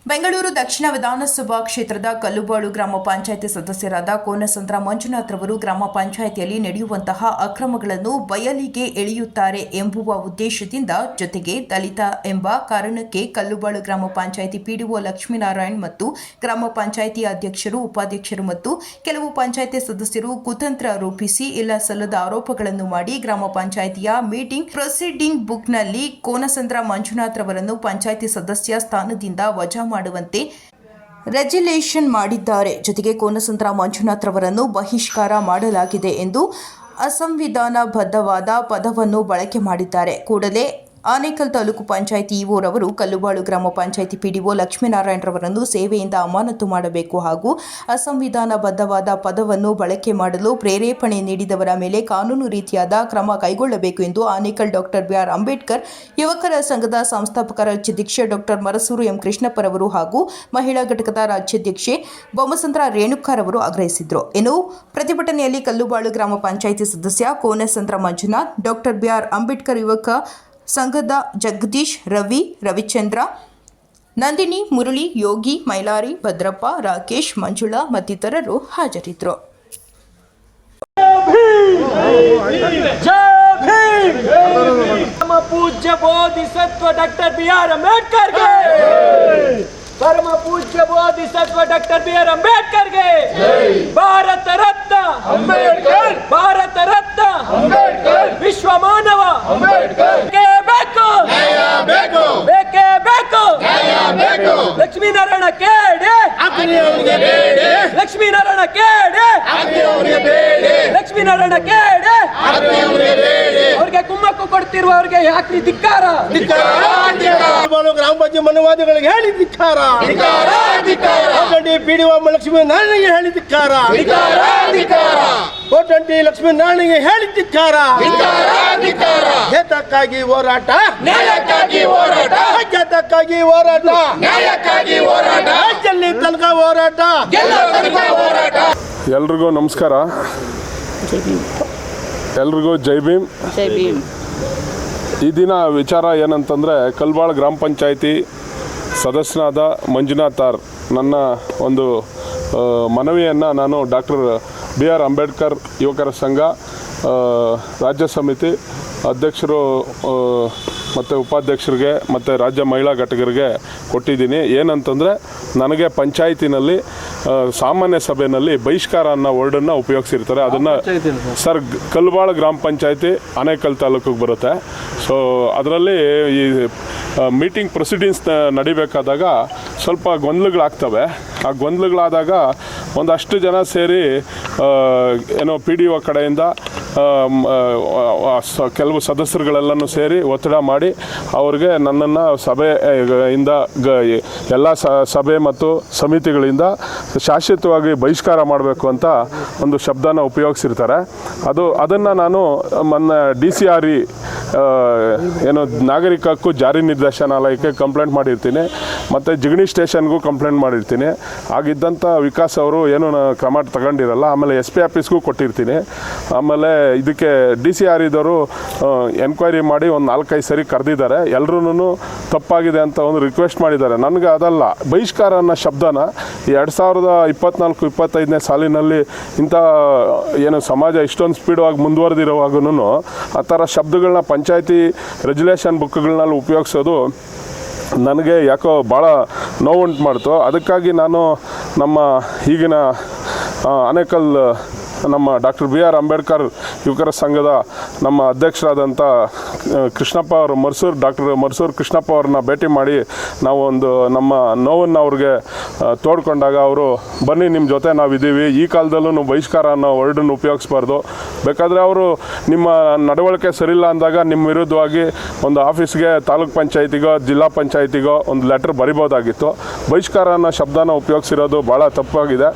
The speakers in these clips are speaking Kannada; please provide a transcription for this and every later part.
ಬೆಂಗಳೂರು ದಕ್ಷಿಣ ವಿಧಾನಸಭಾ ಕ್ಷೇತ್ರದ ಕಲ್ಲುಬಾಳು ಗ್ರಾಮ ಪಂಚಾಯಿತಿ ಸದಸ್ಯರಾದ ಕೋನಸಂದ್ರ ಮಂಜುನಾಥ್ ರವರು ಗ್ರಾಮ ಪಂಚಾಯಿತಿಯಲ್ಲಿ ನಡೆಯುವಂತಹ ಅಕ್ರಮಗಳನ್ನು ಬಯಲಿಗೆ ಎಳೆಯುತ್ತಾರೆ ಎಂಬುವ ಉದ್ದೇಶದಿಂದ ಜೊತೆಗೆ ದಲಿತ ಎಂಬ ಕಾರಣಕ್ಕೆ ಕಲ್ಲುಬಾಳು ಗ್ರಾಮ ಪಂಚಾಯಿತಿ ಪಿಡಿಒ ಲಕ್ಷ್ಮೀನಾರಾಯಣ್ ಮತ್ತು ಗ್ರಾಮ ಪಂಚಾಯಿತಿ ಅಧ್ಯಕ್ಷರು ಉಪಾಧ್ಯಕ್ಷರು ಮತ್ತು ಕೆಲವು ಪಂಚಾಯಿತಿ ಸದಸ್ಯರು ಕುತಂತ್ರ ರೂಪಿಸಿ ಇಲ್ಲ ಸಲ್ಲದ ಆರೋಪಗಳನ್ನು ಮಾಡಿ ಗ್ರಾಮ ಪಂಚಾಯಿತಿಯ ಮೀಟಿಂಗ್ ಪ್ರೊಸೀಡಿಂಗ್ ಬುಕ್ನಲ್ಲಿ ಕೋನಸಂದ್ರ ಮಂಜುನಾಥ್ ರವರನ್ನು ಪಂಚಾಯಿತಿ ಸದಸ್ಯ ಸ್ಥಾನದಿಂದ ವಜಾ ಮಾಡುವಂತೆ ರೆಜುಲೇಷನ್ ಮಾಡಿದ್ದಾರೆ. ಜೊತೆಗೆ ಕೋನಸಂದ್ರ ಮಂಜುನಾಥ್ ರವರನ್ನು ಬಹಿಷ್ಕಾರ ಮಾಡಲಾಗಿದೆ ಎಂದು ಅಸಂವಿಧಾನಬದ್ಧವಾದ ಪದವನ್ನು ಬಳಕೆ ಮಾಡಿದ್ದಾರೆ. ಕೂಡಲೇ ಆನೇಕಲ್ ತಾಲೂಕು ಪಂಚಾಯಿತಿ ಇಒ ರವರು ಕಲ್ಲುಬಾಳು ಗ್ರಾಮ ಪಂಚಾಯಿತಿ ಪಿಡಿಒ ಲಕ್ಷ್ಮೀನಾರಾಯಣ್ ರವರನ್ನು ಸೇವೆಯಿಂದ ಅಮಾನತು ಮಾಡಬೇಕು ಹಾಗೂ ಅಸಂವಿಧಾನಬದ್ಧವಾದ ಪದವನ್ನು ಬಳಕೆ ಮಾಡಲು ಪ್ರೇರೇಪಣೆ ನೀಡಿದವರ ಮೇಲೆ ಕಾನೂನು ರೀತಿಯಾದ ಕ್ರಮ ಕೈಗೊಳ್ಳಬೇಕು ಎಂದು ಆನೇಕಲ್ ಡಾಕ್ಟರ್ ಬಿ.ಆರ್. ಅಂಬೇಡ್ಕರ್ ಯುವಕರ ಸಂಘದ ಸಂಸ್ಥಾಪಕ ರಾಜ್ಯಾಧ್ಯಕ್ಷ ಡಾಕ್ಟರ್ ಮರಸೂರು ಎಂ. ಕೃಷ್ಣಪ್ಪರವರು ಹಾಗೂ ಮಹಿಳಾ ಘಟಕದ ರಾಜ್ಯಾಧ್ಯಕ್ಷೆ ಬೊಮ್ಮಸಂದ್ರ ರೇಣುಕಾರವರು ಆಗ್ರಹಿಸಿದರು. ಇನ್ನು ಪ್ರತಿಭಟನೆಯಲ್ಲಿ ಕಲ್ಲುಬಾಳು ಗ್ರಾಮ ಪಂಚಾಯಿತಿ ಸದಸ್ಯ ಕೋನಸಂದ್ರ ಮಂಜುನಾಥ್, ಡಾಕ್ಟರ್ ಬಿ.ಆರ್. ಅಂಬೇಡ್ಕರ್ ಯುವಕ ಸಂಘದ ಜಗದೀಶ್, ರವಿ, ರವಿಚಂದ್ರ, ನಂದಿನಿ, ಮುರಳಿ, ಯೋಗಿ, ಮೈಲಾರಿ, ಭದ್ರಪ್ಪ, ರಾಕೇಶ್, ಮಂಜುಳಾ ಮತ್ತಿತರರು ಹಾಜರಿದ್ದರು. ಪೂಜ್ಯ ಬೋಧಿಸತ್ವ ಡಾಕ್ಟರ್ ಬಿ.ಆರ್. ಅಂಬೇಡ್ಕರ್ ಗೆ, ಪರಮ ಪೂಜ್ಯ ಬೋಧಿಸತ್ವ ಡಾಕ್ಟರ್ ಬಿ.ಆರ್. ಅಂಬೇಡ್ಕರ್ ಗೆ, ಭಾರತ ರತ್ನ ಅಂಬೇಡ್ಕರ್, ಭಾರತ ರತ್ನ ಅಂಬೇಡ್ಕರ್, ವಿಶ್ವ ಮಾನವ ಅಂಬೇಡ್ಕರ್ ಬೇಕೇ ಬೇಕು, ಲಕ್ಷ್ಮೀನಾರಾಯಣ ಕೇಡೆ, ಲಕ್ಷ್ಮೀನಾರಾಯಣ ಕೇಡೆ, ಲಕ್ಷ್ಮೀನಾರಾಯಣ ಕೇಡೆ, ಅವ್ರಿಗೆ ಕುಮ್ಮಕ್ಕು ಕೊಡ್ತಿರುವವ್ರಿಗೆ ಯಾಕ್ರಿ ಧಿಕ್ಕಾರ? ಗ್ರಾಮ ಪಂಚಾಯತ್ ಮನವಾದಿಗಳಿಗೆ ಹೇಳಿ ಧಿಕ್ಕಾರ, ಪಿಡಿಒ ಲಕ್ಷ್ಮೀನಾರಾಯಣಗೆ ಹೇಳಿ ಧಿಕ್ಕಾರ, ಕೋಟಂಟಿ ಲಕ್ಷ್ಮೀನಾರಾಯಣಗೆ ಹೇಳಿ ಧಿಕ್ಕಾರ. ಹಿತಕ್ಕಾಗಿ ಹೋರಾಟ, ನ್ಯಾಯಕ್ಕಾಗಿ ಹೋರಾಟ, ಹಿತಕ್ಕಾಗಿ ಹೋರಾಟ, ನ್ಯಾಯಕ್ಕಾಗಿ ಹೋರಾಟ, ಗೆಲ್ಲಿ ತನಕ ಹೋರಾಟ. ಎಲ್ರಿಗೂ ನಮಸ್ಕಾರ, ಎಲ್ರಿಗೂ ಜೈ ಭೀಮ್. ಈ ದಿನ ವಿಚಾರ ಏನಂತಂದರೆ, ಕಲ್ಲುಬಾಳು ಗ್ರಾಮ ಪಂಚಾಯಿತಿ ಸದಸ್ಯನಾದ ಮಂಜುನಾಥ್ ಆರ್ ನನ್ನ ಒಂದು ಮನವಿಯನ್ನು ನಾನು ಡಾಕ್ಟರ್ ಬಿ.ಆರ್. ಅಂಬೇಡ್ಕರ್ ಯುವಕರ ಸಂಘ ರಾಜ್ಯ ಸಮಿತಿ ಅಧ್ಯಕ್ಷರು ಮತ್ತು ಉಪಾಧ್ಯಕ್ಷರಿಗೆ ಮತ್ತು ರಾಜ್ಯ ಮಹಿಳಾ ಘಟಕರಿಗೆ ಕೊಟ್ಟಿದ್ದೀನಿ. ಏನಂತಂದರೆ, ನನಗೆ ಪಂಚಾಯಿತಿನಲ್ಲಿ ಸಾಮಾನ್ಯ ಸಭೆಯಲ್ಲಿ ಬಹಿಷ್ಕಾರ ಅನ್ನೋ ವರ್ಡನ್ನು ಉಪಯೋಗಿಸಿರ್ತಾರೆ. ಅದನ್ನು ಸರ್ ಕಲ್ಲುಬಾಳು ಗ್ರಾಮ ಪಂಚಾಯಿತಿ ಆನೇಕಲ್ ತಾಲೂಕಿಗೆ ಬರುತ್ತೆ. ಸೊ ಅದರಲ್ಲಿ ಈ ಮೀಟಿಂಗ್ ಪ್ರೊಸೀಡಿಂಗ್ಸ್ ನಡಿಬೇಕಾದಾಗ ಸ್ವಲ್ಪ ಗೊಂದಲಗಳಾಗ್ತವೆ. ಆ ಗೊಂದಲಗಳಾದಾಗ ಒಂದಷ್ಟು ಜನ ಸೇರಿ ಏನೋ PDO ಕಡೆಯಿಂದ ಕೆಲವು ಸದಸ್ಯರುಗಳೆಲ್ಲನೂ ಸೇರಿ ಒತ್ತಡ ಮಾಡಿ ಅವ್ರಿಗೆ ನನ್ನನ್ನು ಸಭೆಯಿಂದ ಎಲ್ಲ ಸಭೆ ಮತ್ತು ಸಮಿತಿಗಳಿಂದ ಶಾಶ್ವತವಾಗಿ ಬಹಿಷ್ಕಾರ ಮಾಡಬೇಕು ಅಂತ ಒಂದು ಶಬ್ದನ ಉಪಯೋಗಿಸಿರ್ತಾರೆ. ಅದನ್ನು ನಾನು ಮೊನ್ನೆ DCRE ಏನು ನಾಗರಿಕ ಹಕ್ಕು ಜಾರಿ ನಿರ್ದೇಶನಾಲಯಕ್ಕೆ ಕಂಪ್ಲೇಂಟ್ ಮಾಡಿರ್ತೀನಿ ಮತ್ತು ಜಿಗಣಿ ಸ್ಟೇಷನ್ಗೂ ಕಂಪ್ಲೇಂಟ್ ಮಾಡಿರ್ತೀನಿ. ಆಗಿದ್ದಂಥ ವಿಕಾಸ್ ಅವರು ಏನೂ ಕ್ರಮ ತಗೊಂಡಿರಲ್ಲ. ಆಮೇಲೆ SP ಆಫೀಸ್ಗೂ ಕೊಟ್ಟಿರ್ತೀನಿ. ಆಮೇಲೆ ಇದಕ್ಕೆ DCREದವರು ಎನ್ಕ್ವೈರಿ ಮಾಡಿ ಒಂದು 4-5 ಸರಿ ಕರೆದಿದ್ದಾರೆ. ಎಲ್ಲರೂ ತಪ್ಪಾಗಿದೆ ಅಂತ ಒಂದು ರಿಕ್ವೆಸ್ಟ್ ಮಾಡಿದ್ದಾರೆ. ನನಗೆ ಅದಲ್ಲ, ಬಹಿಷ್ಕಾರ ಅನ್ನೋ ಶಬ್ದನ 2024-25ನೇ ಸಾಲಿನಲ್ಲಿ ಇಂಥ ಏನು ಸಮಾಜ ಇಷ್ಟೊಂದು ಸ್ಪೀಡಾಗಿ ಮುಂದುವರೆದಿರುವಾಗೂ ಆ ಥರ ಶಬ್ದಗಳನ್ನ ಪಂಚಾಯಿತಿ ರೆಜುಲೇಷನ್ ಬುಕ್ಗಳಲ್ಲಿ ಉಪಯೋಗಿಸೋದು ನನಗೆ ಯಾಕೋ ಭಾಳ ನೋವುಂಟು ಮಾಡ್ತು. ಅದಕ್ಕಾಗಿ ನಾನು ನಮ್ಮ ಈಗಿನ ಆನೇಕಲ್ ನಮ್ಮ ಡಾಕ್ಟರ್ ಬಿ.ಆರ್. ಅಂಬೇಡ್ಕರ್ ಯುವಕರ ಸಂಘದ ನಮ್ಮ ಅಧ್ಯಕ್ಷರಾದಂಥ ಕೃಷ್ಣಪ್ಪ ಅವರು ಡಾಕ್ಟರ್ ಮರ್ಸೂರು ಕೃಷ್ಣಪ್ಪ ಅವ್ರನ್ನ ಭೇಟಿ ಮಾಡಿ ನಾವು ಒಂದು ನಮ್ಮ ನೋವನ್ನು ಅವ್ರಿಗೆ ತೋಡ್ಕೊಂಡಾಗ ಅವರು ಬನ್ನಿ ನಿಮ್ಮ ಜೊತೆ ನಾವಿದ್ದೀವಿ, ಈ ಕಾಲದಲ್ಲೂ ಬಹಿಷ್ಕಾರ ಅನ್ನೋ ವರ್ಡನ್ನು ಉಪಯೋಗಿಸ್ಬಾರ್ದು, ಬೇಕಾದರೆ ಅವರು ನಿಮ್ಮ ನಡವಳಿಕೆ ಸರಿಯಿಲ್ಲ ಅಂದಾಗ ನಿಮ್ಮ ವಿರುದ್ಧವಾಗಿ ಒಂದು ಆಫೀಸ್ಗೆ ತಾಲೂಕ್ ಪಂಚಾಯತಿಗೋ ಜಿಲ್ಲಾ ಪಂಚಾಯತಿಗೋ ಒಂದು ಲೆಟರ್ ಬರಿಬೋದಾಗಿತ್ತು. ಬಹಿಷ್ಕಾರ ಅನ್ನೋ ಶಬ್ದನ ಉಪಯೋಗಿಸಿರೋದು ಭಾಳ ತಪ್ಪಾಗಿದೆ.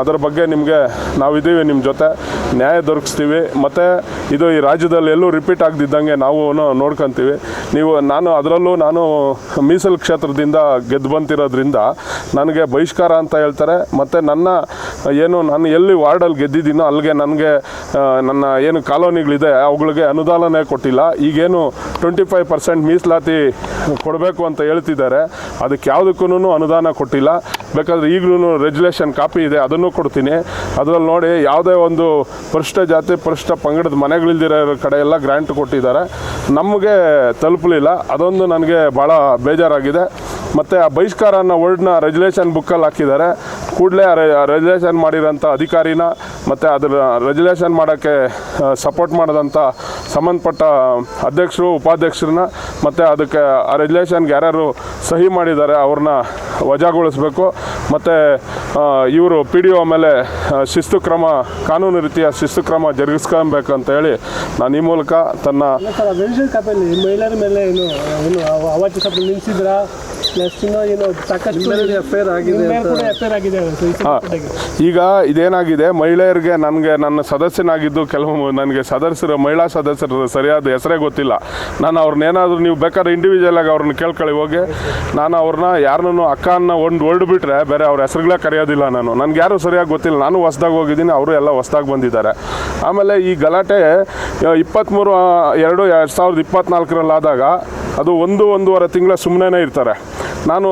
ಅದರ ಬಗ್ಗೆ ನಿಮಗೆ ನಾವಿದ್ದೀವಿ, ನಿಮ್ಮ ಜೊತೆ ನ್ಯಾಯ ದೊರಕಿಸ್ತೀವಿ. ಮತ್ತು ಇದು ಈ ರಾಜ್ಯದಲ್ಲಿ ಎಲ್ಲೂ ರಿಪೀಟ್ ಆಗದಿದ್ದಂಗೆ ನಾವು ನೋಡ್ಕೊತೀವಿ. ನಾನು ಅದರಲ್ಲೂ ಮೀಸಲು ಕ್ಷೇತ್ರದಿಂದ ಗೆದ್ದು ಬಂತಿರೋದ್ರಿಂದ ನನಗೆ ಬಹಿಷ್ಕಾರ ಅಂತ ಹೇಳ್ತಾರೆ. ಮತ್ತು ನಾನು ಎಲ್ಲಿ ವಾರ್ಡಲ್ಲಿ ಗೆದ್ದಿದ್ದೀನೋ ಅಲ್ಲಿಗೆ ನನಗೆ ನನ್ನ ಏನು ಕಾಲೋನಿಗಳಿದೆ ಅವುಗಳಿಗೆ ಅನುದಾನನೇ ಕೊಟ್ಟಿಲ್ಲ. ಈಗೇನು 25% ಮೀಸಲಾತಿ ಕೊಡಬೇಕು ಅಂತ ಹೇಳ್ತಿದ್ದಾರೆ, ಅದಕ್ಕೆ ಯಾವುದಕ್ಕೂ ಅನುದಾನ ಕೊಟ್ಟಿಲ್ಲ. ಬೇಕಾದರೆ ಈಗಲೂ ರೆಗ್ಯುಲೇಷನ್ ಕಾಪಿ ಇದೆ, ಅದನ್ನು ಕೊಡ್ತೀನಿ. ಅದರಲ್ಲಿ ನೋಡಿ ಯಾವುದೇ ಒಂದು ಪರಿಶಿಷ್ಟ ಜಾತಿ ಪರಿಶಿಷ್ಟ ಪಂಗಡದ ಮನೆಗಳಿಲ್ದಿರೋ ಕಡೆ ಎಲ್ಲ ಗ್ರ್ಯಾಂಟ್ ಕೊಟ್ಟಿದ್ದಾರೆ, ನಮಗೆ ತಲುಪಲಿಲ್ಲ. ಅದೊಂದು ನನಗೆ ಭಾಳ ಬೇಜಾರಾಗಿದೆ. ಮತ್ತು ಆ ಬಹಿಷ್ಕಾರ ಅನ್ನೋ ವರ್ಡ್ನ ರೆಗ್ಯುಲೇಷನ್ ಬುಕ್ಕಲ್ಲಿ ಹಾಕಿದ್ದಾರೆ. ಕೂಡಲೇ ರೆಗ್ಯುಲೇಷನ್ ಮಾಡಿರೋಂಥ ಅಧಿಕಾರಿನ ಮತ್ತು ಅದರ ರೆಗ್ಯುಲೇಷನ್ ಮಾಡೋಕ್ಕೆ ಸಪೋರ್ಟ್ ಮಾಡಿದಂಥ ಸಂಬಂಧಪಟ್ಟ ಅಧ್ಯಕ್ಷರು ಉಪಾಧ್ಯಕ್ಷರನ್ನ ಮತ್ತು ಅದಕ್ಕೆ ಆ ರೆಗ್ಯುಲೇಷನ್ಗೆ ಯಾರ್ಯಾರು ಸಹಿ ಮಾಡಿದ್ದಾರೆ ಅವ್ರನ್ನ ವಜಾಗೊಳಿಸಬೇಕು. ಮತ್ತು ಇವರು PDO ಮೇಲೆ ಶಿಸ್ತು ಕ್ರಮ, ಕಾನೂನು ರೀತಿಯ ಶಿಸ್ತು ಕ್ರಮ ಜರುಗಿಸ್ಕೊಬೇಕು ಅಂತ ಹೇಳಿ ನಾನು ಈ ಮೂಲಕ ತನ್ನ ರೆವಿಷನ್ ಕಾಪಿಯಲ್ಲಿ ಮಹಿಳೆಯರ ಮೇಲೆ ಏನು ಅವಾಚ್ಯ ಶಬ್ದ ನಿಲ್ಲಿಸಿದ್ರಾ, ಏನು ಸಾಕಷ್ಟು ಎಫ್ಐಆರ್ ಆಗಿದೆ. ಈಗ ಇದೇನಾಗಿದೆ, ಮಹಿಳೆಯರಿಗೆ ನನ್ನ ಸದಸ್ಯನಾಗಿದ್ದು ಕೆಲವು ನನಗೆ ಮಹಿಳಾ ಸದಸ್ಯರು ಸರಿಯಾದ ಹೆಸರೇ ಗೊತ್ತಿಲ್ಲ. ನಾನು ಅವ್ರನ್ನೇನಾದರೂ ನೀವು ಬೇಕಾದ್ರೆ ಇಂಡಿವಿಜುವಲ್ ಆಗಿ ಅವ್ರನ್ನ ಕೇಳ್ಕೊಳ್ಳಿ ಹೋಗಿ. ನಾನು ಅವ್ರನ್ನ ಯಾರನ್ನೂ ಅಕ್ಕನ್ನ ಒಂದು ವರ್ಡ್ ಬಿಟ್ಟರೆ ಬೇರೆ ಅವ್ರ ಹೆಸರುಗಳೇ ಕರೆಯೋದಿಲ್ಲ. ನನಗೆ ಯಾರೂ ಸರಿಯಾಗಿ ಗೊತ್ತಿಲ್ಲ. ನಾನು ಹೊಸ್ದಾಗಿ ಹೋಗಿದ್ದೀನಿ, ಅವರು ಎಲ್ಲ ಹೊಸ್ದಾಗಿ ಬಂದಿದ್ದಾರೆ. ಆಮೇಲೆ ಈ ಗಲಾಟೆ 23/2/2024 ಆದಾಗ ಅದು 1-1.5 ತಿಂಗಳ ಸುಮ್ಮನೆ ಇರ್ತಾರೆ. ನಾನು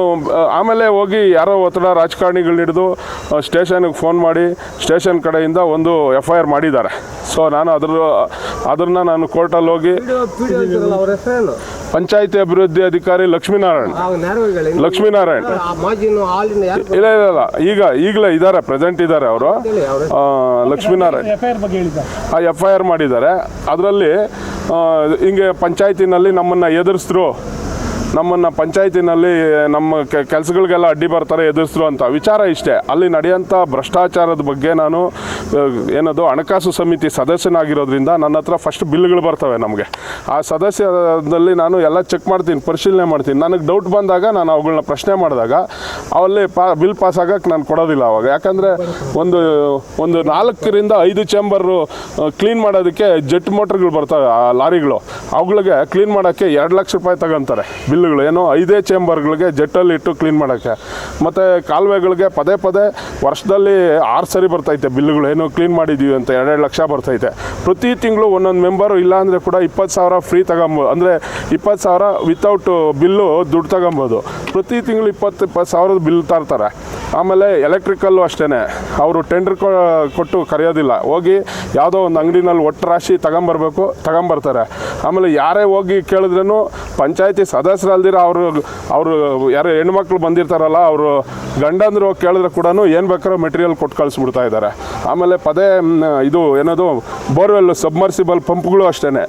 ಆಮೇಲೆ ಹೋಗಿ ಯಾರೋ ಒತ್ತಡ ರಾಜಕಾರಣಿಗಳನ್ನ ಹಿಡಿದು ಸ್ಟೇಷನ್ಗೆ ಫೋನ್ ಮಾಡಿ ಸ್ಟೇಷನ್ ಕಡೆಯಿಂದ ಒಂದು FIR ಮಾಡಿದ್ದಾರೆ. ಸೊ ನಾನು ಅದನ್ನು ನಾನು ಕೋರ್ಟಲ್ಲಿ ಹೋಗಿ ಪಂಚಾಯಿತಿ ಅಭಿವೃದ್ಧಿ ಅಧಿಕಾರಿ ಲಕ್ಷ್ಮೀನಾರಾಯಣ್ ಇಲ್ಲ ಈಗಲೇ ಇದ್ದಾರೆ, ಪ್ರೆಸೆಂಟ್ ಇದ್ದಾರೆ ಅವರು. ಲಕ್ಷ್ಮೀನಾರಾಯಣ್ ಆ FIR ಮಾಡಿದ್ದಾರೆ. ಅದರಲ್ಲಿ ಹಿಂಗೆ ಪಂಚಾಯತಿನಲ್ಲಿ ನಮ್ಮನ್ನು ಎದುರಿಸಿದ್ರು, ನಮ್ಮನ್ನು ಪಂಚಾಯತಿನಲ್ಲಿ ನಮ್ಮ ಕೆಲಸಗಳಿಗೆಲ್ಲ ಅಡ್ಡಿ ಬರ್ತಾರೆ, ಎದುರಿಸಿದ್ರು ಅಂತ ವಿಚಾರ ಇಷ್ಟೇ. ಅಲ್ಲಿ ನಡೆಯೋಂಥ ಭ್ರಷ್ಟಾಚಾರದ ಬಗ್ಗೆ ನಾನು ಹಣಕಾಸು ಸಮಿತಿ ಸದಸ್ಯನಾಗಿರೋದ್ರಿಂದ ನನ್ನ ಹತ್ರ ಫಸ್ಟ್ ಬಿಲ್ಗಳು ಬರ್ತವೆ. ನಮಗೆ ಆ ಸದಸ್ಯದಲ್ಲಿ ನಾನು ಎಲ್ಲ ಚೆಕ್ ಮಾಡ್ತೀನಿ, ಪರಿಶೀಲನೆ ಮಾಡ್ತೀನಿ. ನನಗೆ ಡೌಟ್ ಬಂದಾಗ ನಾನು ಅವುಗಳನ್ನ ಪ್ರಶ್ನೆ ಮಾಡಿದಾಗ ಅವಲ್ಲಿ ಬಿಲ್ ಪಾಸ್ ಆಗೋಕ್ಕೆ ನಾನು ಕೊಡೋದಿಲ್ಲ ಅವಾಗ. ಯಾಕಂದರೆ ಒಂದು 4ರಿಂದ 5 ಚೇಂಬರು ಕ್ಲೀನ್ ಮಾಡೋದಕ್ಕೆ ಜೆಟ್ ಮೋಟ್ರ್ಗಳು ಬರ್ತವೆ, ಆ ಲಾರಿಗಳು, ಅವುಗಳಿಗೆ ಕ್ಲೀನ್ ಮಾಡೋಕ್ಕೆ 2 ಲಕ್ಷ ರೂಪಾಯಿ ತಗೊಂತಾರೆ ಬಿಲ್ಗಳು. ಏನೋ 5 ಚೇಂಬರ್ಗಳಿಗೆ ಜೆಟ್ಟಲ್ಲಿ ಇಟ್ಟು ಕ್ಲೀನ್ ಮಾಡೋಕ್ಕೆ. ಮತ್ತು ಕಾಲುವೆಗಳಿಗೆ ಪದೇ ವರ್ಷದಲ್ಲಿ 6 ಸರಿ ಬರ್ತೈತೆ ಬಿಲ್ಗಳು, ಏನೋ ಕ್ಲೀನ್ ಮಾಡಿದ್ದೀವಿ ಅಂತ 2 ಲಕ್ಷ ಬರ್ತೈತೆ. ಪ್ರತಿ ತಿಂಗಳು ಒಂದೊಂದು ಮೆಂಬರು ಇಲ್ಲ ಅಂದರೆ ಕೂಡ 20,000 ಫ್ರೀ ತಗೊಬೋದು, ಅಂದರೆ 20,000 ವಿತೌಟ್ ಬಿಲ್ಲು ದುಡ್ಡು ತಗೊಬೋದು. ಪ್ರತಿ ತಿಂಗಳು 20,000 ಬಿಲ್ ತರ್ತಾರೆ. ಆಮೇಲೆ ಎಲೆಕ್ಟ್ರಿಕಲ್ಲು ಅಷ್ಟೇ, ಅವರು ಟೆಂಡರ್ ಕೊಟ್ಟು ಕರೆಯೋದಿಲ್ಲ, ಹೋಗಿ ಯಾವುದೋ ಒಂದು ಅಂಗಡಿನಲ್ಲಿ ಒಟ್ಟು ರಾಶಿ ತಗೊಂಬರ್ತಾರೆ. ಆಮೇಲೆ ಯಾರೇ ಹೋಗಿ ಕೇಳಿದ್ರೂ ಪಂಚಾಯತಿ ಸದಸ್ಯರಲ್ದಿರ ಅವರು ಯಾರು ಹೆಣ್ಮಕ್ಳು ಬಂದಿರ್ತಾರಲ್ಲ, ಅವರು ಗಂಡಂದ್ರು ಹೋಗಿ ಕೇಳಿದ್ರೆ ಕೂಡ ಏನು ಬೇಕಾದ್ರೂ ಮೆಟೀರಿಯಲ್ ಕೊಟ್ಟು ಕಳಿಸ್ಬಿಡ್ತಾ ಇದ್ದಾರೆ. ಆಮೇಲೆ ಇದು ಬೋರ್ವೆಲ್ ಸಬ್ಮರ್ಸಿಬಲ್ ಪಂಪ್ಗಳು ಅಷ್ಟೇ,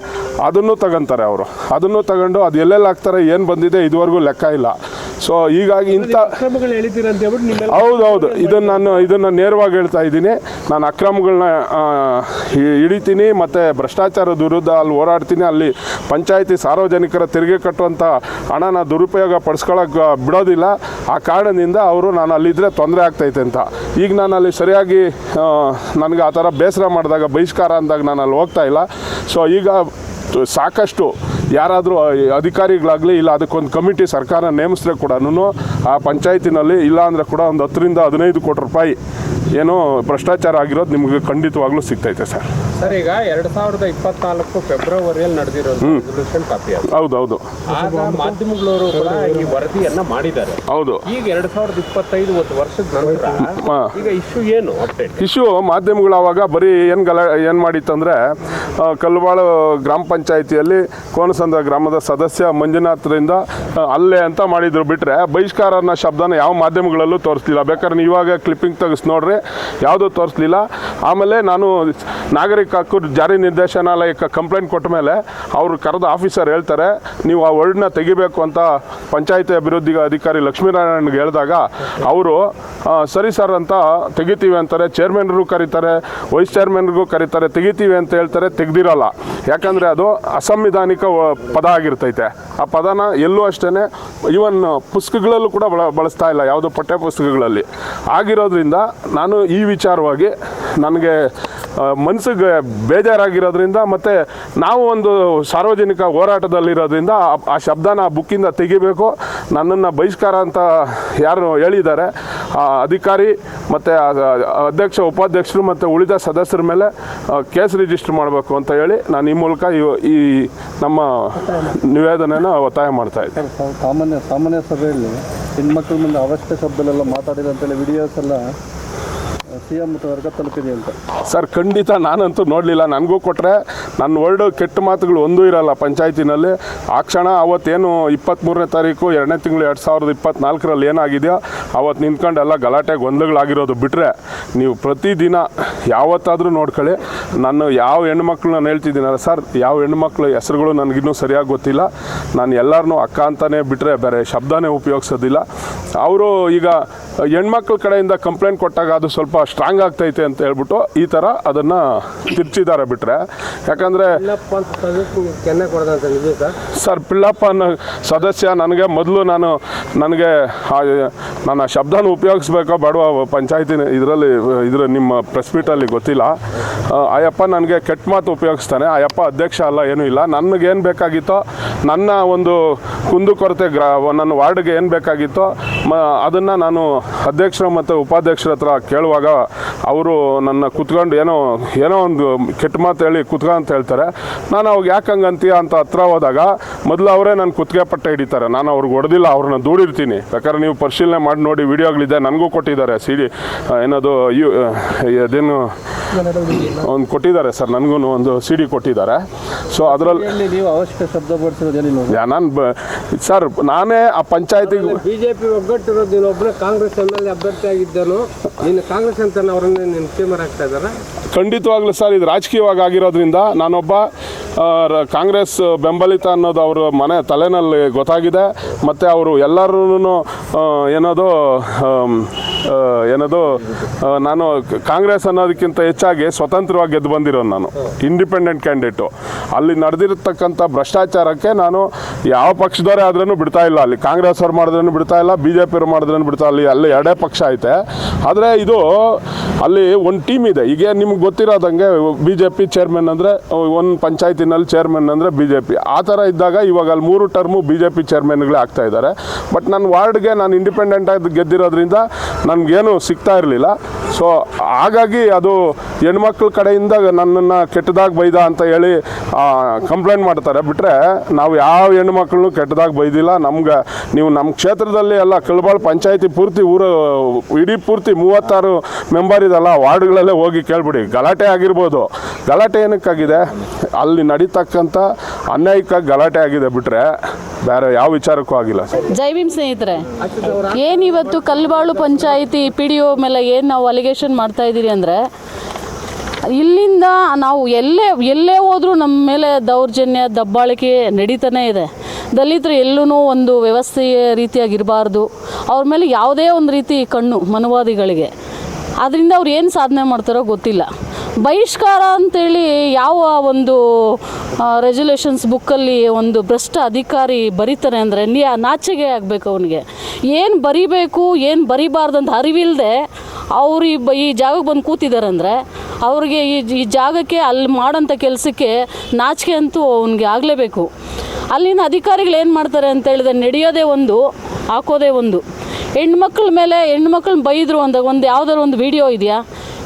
ಅದನ್ನು ತಗೊಂತಾರೆ ಅವರು. ಅದನ್ನು ತಗೊಂಡು ಅದು ಎಲ್ಲೆಲ್ಲಿ ಹಾಕ್ತಾರೆ, ಏನು ಬಂದಿದೆ ಇದುವರೆಗೂ ಲೆಕ್ಕ ಇಲ್ಲ. ಸೊ ಹೀಗಾಗಿ ಹೌದು, ಇದನ್ನು ನೇರವಾಗಿ ಹೇಳ್ತಾ ಇದ್ದೀನಿ. ನಾನು ಅಕ್ರಮಗಳನ್ನ ಹಿಡಿತೀನಿ ಮತ್ತು ಭ್ರಷ್ಟಾಚಾರದ ವಿರುದ್ಧ ಅಲ್ಲಿ ಹೋರಾಡ್ತೀನಿ. ಅಲ್ಲಿ ಪಂಚಾಯತಿ ಸಾರ್ವಜನಿಕರ ತೆರಿಗೆ ಕಟ್ಟುವಂಥ ಹಣನ ದುರುಪಯೋಗ ಪಡಿಸ್ಕೊಳ್ಳೋಕೆ ಬಿಡೋದಿಲ್ಲ. ಆ ಕಾರಣದಿಂದ ನಾನು ಅಲ್ಲಿದ್ದರೆ ತೊಂದರೆ ಆಗ್ತೈತೆ ಅಂತ. ಈಗ ನಾನು ಅಲ್ಲಿ ಸರಿಯಾಗಿ ನನಗೆ ಆ ಥರ ಬೇಸರ ಮಾಡಿದಾಗ ಬಹಿಷ್ಕಾರ ಅಂದಾಗ ನಾನು ಅಲ್ಲಿ ಹೋಗ್ತಾ ಇಲ್ಲ. ಸೊ ಈಗ ಸಾಕಷ್ಟು ಯಾರಾದರೂ ಅಧಿಕಾರಿಗಳಾಗಲಿ ಇಲ್ಲ ಅದಕ್ಕೊಂದು ಕಮಿಟಿ ಸರ್ಕಾರ ನೇಮಿಸಿದ್ರೆ ಕೂಡ ಆ ಪಂಚಾಯತಿನಲ್ಲಿ ಇಲ್ಲ ಅಂದರೆ ಕೂಡ ಒಂದು 10ರಿಂದ 15 ಕೋಟಿ ರೂಪಾಯಿ ಏನೋ ಭ್ರಷ್ಟಾಚಾರ ಆಗಿರೋದು ನಿಮಗೆ ಖಂಡಿತವಾಗ್ಲೂ ಸಿಗ್ತೈತೆ ಸರ್. ಈಗ 2024 ಫೆಬ್ರವರಿಯಲ್ಲಿ ನಡೆದಿರೋದು ರೆಸಲ್ಯೂಷನ್ ಕಾಪಿ. ಹೌದು. ಆಗ ಮಾಧ್ಯಮಗಳವರು ಕೂಡ ಈ ವರದಿಯನ್ನ ಮಾಡಿದ್ದಾರೆ. ಹೌದು. ಈಗ 2025 ಒಂದು ವರ್ಷದ ನಂತರ ಈಗ ಇಶ್ಯೂ ಏನು ಅಪ್ಡೇಟ್? ಇಶ್ಯೂ ಮಾಧ್ಯಮಗಳು ಅವಾಗ ಬರೀ ಏನು ಮಾಡಿತ್ತಂದರೆ ಕಲ್ಲುಬಾಳು ಗ್ರಾಮ ಪಂಚಾಯಿತಿಯಲ್ಲಿ ಕೋನಸಂದ್ರ ಗ್ರಾಮದ ಸದಸ್ಯ ಮಂಜುನಾಥ್ರಿಂದ ಅಲ್ಲೇ ಅಂತ ಮಾಡಿದ್ರು ಬಿಟ್ಟರೆ ಬಹಿಷ್ಕಾರ ಅನ್ನೋ ಶಬ್ದನ ಯಾವ ಮಾಧ್ಯಮಗಳಲ್ಲೂ ತೋರಿಸ್ಲಿಲ್ಲ. ಬೇಕಾದ್ರೆ ಇವಾಗ ಕ್ಲಿಪ್ಪಿಂಗ್ ತೆಗೆಸಿ ನೋಡ್ರಿ, ಯಾವುದೂ ತೋರಿಸ್ಲಿಲ್ಲ. ಆಮೇಲೆ ನಾನು ನಾಗರಿಕ ಹಕ್ಕು ಜಾರಿ ನಿರ್ದೇಶನಾಲಯಕ್ಕೆ ಕಂಪ್ಲೇಂಟ್ ಕೊಟ್ಟ ಮೇಲೆ ಅವರು ಕರೆದ ಆಫೀಸರ್ ಹೇಳ್ತಾರೆ, ನೀವು ಆ ವರ್ಡ್ನ ತೆಗಿಬೇಕು ಅಂತ ಪಂಚಾಯತಿ ಅಭಿವೃದ್ಧಿ ಅಧಿಕಾರಿ ಲಕ್ಷ್ಮೀನಾರಾಯಣ್ಗೆ ಹೇಳಿದಾಗ ಅವರು ಸರಿ ಸರ್ ಅಂತ ತೆಗಿತೀವಿ ಅಂತಾರೆ. ಚೇರ್ಮನ್ರಿಗೂ ಕರೀತಾರೆ, ವೈಸ್ ಚೇರ್ಮನ್ರಿಗೂ ಕರೀತಾರೆ, ತೆಗಿತೀವಿ ಅಂತ ಹೇಳ್ತಾರೆ, ತೆಗ್ದಿರಲ್ಲ. ಯಾಕಂದರೆ ಅದು ಅಸಂವಿಧಾನಿಕ ಪದ ಆಗಿರ್ತೈತೆ. ಆ ಪದನ ಎಲ್ಲೂ ಅಷ್ಟೇ ಈವನ್ ಪುಸ್ತಕಗಳಲ್ಲೂ ಕೂಡ ಬಳಸ್ತಾ ಇಲ್ಲ, ಯಾವುದೋ ಪಠ್ಯ ಪುಸ್ತಕಗಳಲ್ಲಿ ಆಗಿರೋದ್ರಿಂದ ನಾನು ನಾನು ಈ ವಿಚಾರವಾಗಿ ನನಗೆ ಮನಸ್ಸಿಗೆ ಬೇಜಾರಾಗಿರೋದ್ರಿಂದ ಮತ್ತು ನಾವು ಒಂದು ಸಾರ್ವಜನಿಕ ಹೋರಾಟದಲ್ಲಿರೋದ್ರಿಂದ ಆ ಶಬ್ದನ ಆ ಬುಕ್ಕಿಂದ ತೆಗಿಬೇಕು. ನನ್ನನ್ನು ಬಹಿಷ್ಕಾರ ಅಂತ ಯಾರು ಹೇಳಿದ್ದಾರೆ ಆ ಅಧಿಕಾರಿ ಮತ್ತು ಅಧ್ಯಕ್ಷ ಉಪಾಧ್ಯಕ್ಷರು ಮತ್ತು ಉಳಿದ ಸದಸ್ಯರ ಮೇಲೆ ಕೇಸ್ ರಿಜಿಸ್ಟರ್ ಮಾಡಬೇಕು ಅಂತ ಹೇಳಿ ನಾನು ಈ ಮೂಲಕ ಈ ನಮ್ಮ ನಿವೇದನೆಯನ್ನು ಒತ್ತಾಯ ಮಾಡ್ತಾ ಇದ್ದೀನಿ. ಸಾಮಾನ್ಯ ಸಭೆಯಲ್ಲಿ ಹೆಣ್ಮಕ್ಳ ಮುಂದೆ ಅವಶ್ಯಕ ಶಬ್ದಲೆಲ್ಲ ಮಾತಾಡಿದೆ ಅಂತೇಳಿ ವಿಡಿಯೋಸ್ ಎಲ್ಲ CM ವರ್ಗ ತಲುಪಿದೆ ಅಂತ. ಸರ್ ಖಂಡಿತ ನಾನಂತೂ ನೋಡಲಿಲ್ಲ. ನನಗೂ ಕೊಟ್ಟರೆ ನನ್ನ ವರ್ಡ್ ಕೆಟ್ಟ ಮಾತುಗಳು ಒಂದೂ ಇರಲ್ಲ ಪಂಚಾಯತಿನಲ್ಲಿ. ಆ ಕ್ಷಣ ಅವತ್ತೇನು 23ನೇ ತಾರೀಕು 2ನೇ ತಿಂಗಳು 2024ರಲ್ಲಿ ಏನಾಗಿದೆಯೋ ಅವತ್ತು ನಿಂತ್ಕೊಂಡು ಎಲ್ಲ ಗಲಾಟೆ ಗೊಂದಲಗಳಾಗಿರೋದು ಬಿಟ್ಟರೆ ನೀವು ಪ್ರತಿದಿನ ಯಾವತ್ತಾದರೂ ನೋಡ್ಕೊಳ್ಳಿ. ನಾನು ಯಾವ ಹೆಣ್ಮಕ್ಳು ನಾನು ಹೇಳ್ತಿದ್ದೀನಲ್ಲ ಸರ್, ಯಾವ ಹೆಣ್ಮಕ್ಳು ಹೆಸರುಗಳು ನನಗಿನ್ನೂ ಸರಿಯಾಗಿ ಗೊತ್ತಿಲ್ಲ. ನಾನು ಎಲ್ಲರನ್ನೂ ಅಕ್ಕ ಅಂತಲೇ ಬಿಟ್ಟರೆ ಬೇರೆ ಶಬ್ದನೇ ಉಪಯೋಗಿಸೋದಿಲ್ಲ. ಅವರು ಈಗ ಹೆಣ್ಮಕ್ಳ ಕಡೆಯಿಂದ ಕಂಪ್ಲೇಂಟ್ ಕೊಟ್ಟಾಗ ಅದು ಸ್ವಲ್ಪ ಸ್ಟ್ರಾಂಗ್ ಆಗ್ತೈತೆ ಅಂತ ಹೇಳ್ಬಿಟ್ಟು ಈ ಥರ ಅದನ್ನು ತಿರ್ಚಿದ್ದಾರೆ ಬಿಟ್ಟರೆ. ಯಾಕಂದರೆ ಸರ್ ಪಿಳ್ಳಪ್ಪ ಅನ್ನೋ ಸದಸ್ಯ ನನಗೆ ಮೊದಲು ನನಗೆ ನನ್ನ ಶಬ್ದನ ಉಪಯೋಗಿಸ್ಬೇಕೋ ಬೇಡವೋ ಪಂಚಾಯತಿ ಇದರಲ್ಲಿ ನಿಮ್ಮ ಪ್ರೆಸ್ ಮೀಟಲ್ಲಿ ಗೊತ್ತಿಲ್ಲ. ಆಯಪ್ಪ ನನಗೆ ಕೆಟ್ಟ ಮಾತು ಉಪಯೋಗಿಸ್ತಾನೆ. ಆಯಪ್ಪ ಅಧ್ಯಕ್ಷ ಅಲ್ಲ, ಏನೂ ಇಲ್ಲ. ನನಗೇನು ಬೇಕಾಗಿತ್ತೋ ನನ್ನ ಒಂದು ಕುಂದುಕೊರತೆ ನನ್ನ ವಾರ್ಡ್ಗೆ ಏನು ಬೇಕಾಗಿತ್ತೋ ಅದನ್ನು ನಾನು ಅಧ್ಯಕ್ಷರು ಮತ್ತು ಉಪಾಧ್ಯಕ್ಷರ ಹತ್ರ ಕೇಳುವಾಗ ಅವರು ನನ್ನ ಕುತ್ಕೊಂಡು ಏನೋ ಒಂದು ಕೆಟ್ಟ ಮಾತು ಹೇಳಿ ಕುತ್ಕ ಅಂತ ಹೇಳ್ತಾರೆ. ನಾನು ಅವಾಗ ಯಾಕೆ ಹಂಗಂತೀಯ ಅಂತ ಹತ್ರ ಹೋದಾಗ ಮೊದಲು ಅವರೇ ನನ್ನ ಕುತ್ತಿಗೆ ಪಟ್ಟೆ ಹಿಡಿತಾರೆ. ನಾನು ಅವ್ರಿಗೆ ಹೊಡೆದಿಲ್ಲ, ಅವ್ರನ್ನ ದೂಡಿರ್ತೀನಿ. ಬೇಕಾದ್ರೆ ನೀವು ಪರಿಶೀಲನೆ ಮಾಡಿ ನೋಡಿ, ವಿಡಿಯೋಗಳಿದೆ, ನನಗೂ ಕೊಟ್ಟಿದ್ದಾರೆ. ಏನದು ಅದೇನು ಒಂದು ಕೊಟ್ಟಿದ್ದಾರೆ ಸರ್, ನನಗೂ ಒಂದು CD ಕೊಟ್ಟಿದ್ದಾರೆ. ಸೊ ಅದರಲ್ಲಿ ನೀವು ಅವಶ್ಯಕ ಶಬ್ದ ಬಳಸಿರೋದು ನಾನು ಸರ್ ನಾನೇ ಆ ಪಂಚಾಯತಿಗೆ ಬಿಜೆಪಿ ಒಗ್ಗಟ್ಟಿರೋದು ನೀನೊಬ್ಬನೇ ಕಾಂಗ್ರೆಸ್ MLA ಅಭ್ಯರ್ಥಿ ಆಗಿದ್ದನು. ನೀನು ಕಾಂಗ್ರೆಸ್ ಅಂತ ಅವರನ್ನ ನೀನು ಫೇಮರ್ ಆಗ್ತಾ ಇದ್ದಾರೆ. ಖಂಡಿತವಾಗ್ಲೂ ಸರ್ ಇದು ರಾಜಕೀಯವಾಗಿ ಆಗಿರೋದ್ರಿಂದ ನಾನೊಬ್ಬ ಕಾಂಗ್ರೆಸ್ ಬೆಂಬಲಿತ ಅನ್ನೋದು ಅವ್ರ ಮನೆ ತಲೆನಲ್ಲಿ ಗೊತ್ತಾಗಿದೆ. ಮತ್ತು ಅವರು ಎಲ್ಲರೂ ಏನದು ನಾನು ಕಾಂಗ್ರೆಸ್ ಅನ್ನೋದಕ್ಕಿಂತ ಹೆಚ್ಚಾಗಿ ಸ್ವತಂತ್ರವಾಗಿ ಗೆದ್ದು ಬಂದಿರೋನು. ನಾನು ಇಂಡಿಪೆಂಡೆಂಟ್ ಕ್ಯಾಂಡಿಡೇಟು. ಅಲ್ಲಿ ನಡೆದಿರತಕ್ಕಂಥ ಭ್ರಷ್ಟಾಚಾರಕ್ಕೆ ನಾನು ಯಾವ ಪಕ್ಷದವರೇ ಆದ್ರೂ ಬಿಡ್ತಾ ಇಲ್ಲ. ಅಲ್ಲಿ ಕಾಂಗ್ರೆಸ್ ಅವ್ರು ಮಾಡಿದ್ರೂ ಬಿಡ್ತಾ ಇಲ್ಲ, BJP ಅವ್ರು ಮಾಡಿದ್ರೂ ಬಿಡ್ತಾ ಇಲ್ಲ. ಅಲ್ಲಿ ಎರಡೇ ಪಕ್ಷ ಐತೆ. ಆದರೆ ಇದು ಅಲ್ಲಿ ಒಂದು ಟೀಮ್ ಇದೆ. ಈಗ ನಿಮ್ಗೆ ಗೊತ್ತಿರೋದಂಗೆ BJP ಚೇರ್ಮನ್ ಅಂದರೆ ಒಂದು ಪಂಚಾಯತಿನಲ್ಲಿ ಚೇರ್ಮನ್ ಅಂದರೆ BJP. ಆ ಥರ ಇದ್ದಾಗ ಇವಾಗ ಅಲ್ಲಿ 3 ಟರ್ಮು BJP ಚೇರ್ಮನ್ಗಳೇ ಆಗ್ತಾ ಇದ್ದಾರೆ. ಬಟ್ ನನ್ನ ವಾರ್ಡ್ಗೆ ನಾನು ಇಂಡಿಪೆಂಡೆಂಟ್ ಆಗಿ ಗೆದ್ದಿರೋದ್ರಿಂದ ನನಗೇನು ಸಿಗ್ತಾ ಇರಲಿಲ್ಲ. ಸೊ ಹಾಗಾಗಿ ಅದು ಹೆಣ್ಮಕ್ಳ ಕಡೆಯಿಂದ ನನ್ನನ್ನು ಕೆಟ್ಟದಾಗಿ ಬೈದ ಅಂತ ಹೇಳಿ ಕಂಪ್ಲೇಂಟ್ ಮಾಡ್ತಾರೆ. ಬಿಟ್ಟರೆ ನಾವು ಯಾವ ಹೆಣ್ಮಕ್ಳನ್ನೂ ಕೆಟ್ಟದಾಗಿ ಬೈದಿಲ್ಲ. ನೀವು ನಮ್ಮ ಕ್ಷೇತ್ರದಲ್ಲಿ ಎಲ್ಲ ಕಲ್ಬಾಳ್ ಪಂಚಾಯತಿ ಪೂರ್ತಿ ಇಡೀ ಪೂರ್ತಿ 36 ಮೆಂಬರ್ ಇದಲ್ಲ, ವಾರ್ಡ್ಗಳಲ್ಲೇ ಹೋಗಿ ಕೇಳ್ಬಿಡಿ. ಗಲಾಟೆ ಆಗಿರ್ಬೋದು. ಗಲಾಟೆ ಏನಕ್ಕಾಗಿದೆ? ಅಲ್ಲಿ ನಡೀತಕ್ಕಂಥ ಅನ್ಯಾಯಕ್ಕಾಗಿ ಗಲಾಟೆ ಆಗಿದೆ ಬಿಟ್ಟರೆ ಬೇರೆ ಯಾವ ವಿಚಾರಕ್ಕೂ ಆಗಿಲ್ಲ. ಜೈ ಭೀಮ್ ಸ್ನೇಹಿತರೆ, ಏನಿವತ್ತು ಕಲ್ಬಾಳು ಪಂಚಾಯಿತಿ PDO ಮೇಲೆ ಏನು ನಾವು ಅಲಿಗೇಷನ್ ಮಾಡ್ತಾ ಇದ್ದೀರಿ ಅಂದರೆ, ಇಲ್ಲಿಂದ ನಾವು ಎಲ್ಲೇ ಹೋದರೂ ನಮ್ಮ ಮೇಲೆ ದೌರ್ಜನ್ಯ ದಬ್ಬಾಳಿಕೆ ನಡೀತಾನೇ ಇದೆ. ದಲಿತರು ಎಲ್ಲೂ ಒಂದು ವ್ಯವಸ್ಥೆಯ ರೀತಿಯಾಗಿರಬಾರ್ದು. ಅವ್ರ ಮೇಲೆ ಯಾವುದೇ ಒಂದು ರೀತಿ ಕಣ್ಣು ಮನುವಾದಿಗಳಿಗೆ. ಅದರಿಂದ ಅವ್ರು ಏನು ಸಾಧನೆ ಮಾಡ್ತಾರೋ ಗೊತ್ತಿಲ್ಲ. ಬಹಿಷ್ಕಾರ ಅಂತೇಳಿ ಯಾವ ಒಂದು ರೆಜುಲೇಷನ್ಸ್ ಬುಕ್ಕಲ್ಲಿ ಒಂದು ಭ್ರಷ್ಟ ಅಧಿಕಾರಿ ಬರೀತಾನೆ ಅಂದರೆ ನಾಚಿಕೆ ಆಗಬೇಕು ಅವನಿಗೆ. ಏನು ಬರಿಬೇಕು ಏನು ಬರಿಬಾರ್ದು ಅಂತ ಅರಿವಿಲ್ಲದೆ ಅವರು ಈ ಜಾಗಕ್ಕೆ ಬಂದು ಕೂತಿದ್ದಾರೆ ಅಂದರೆ ಅವ್ರಿಗೆ ಈ ಜಾಗಕ್ಕೆ ಅಲ್ಲಿ ಮಾಡೋಂಥ ಕೆಲಸಕ್ಕೆ ನಾಚಿಕೆ ಅಂತೂ ಅವನಿಗೆ ಆಗಲೇಬೇಕು. ಅಲ್ಲಿನ ಅಧಿಕಾರಿಗಳು ಏನು ಮಾಡ್ತಾರೆ ಅಂತ ಹೇಳಿದ್ರೆ ನಡೆಯೋದೇ ಒಂದು, ಹಾಕೋದೇ ಒಂದು. ಹೆಣ್ಮಕ್ಳನ್ನ ಬೈದರು ಅಂದಾಗ ಯಾವುದಾದ್ರು ಒಂದು ವಿಡಿಯೋ ಇದೆಯಾ?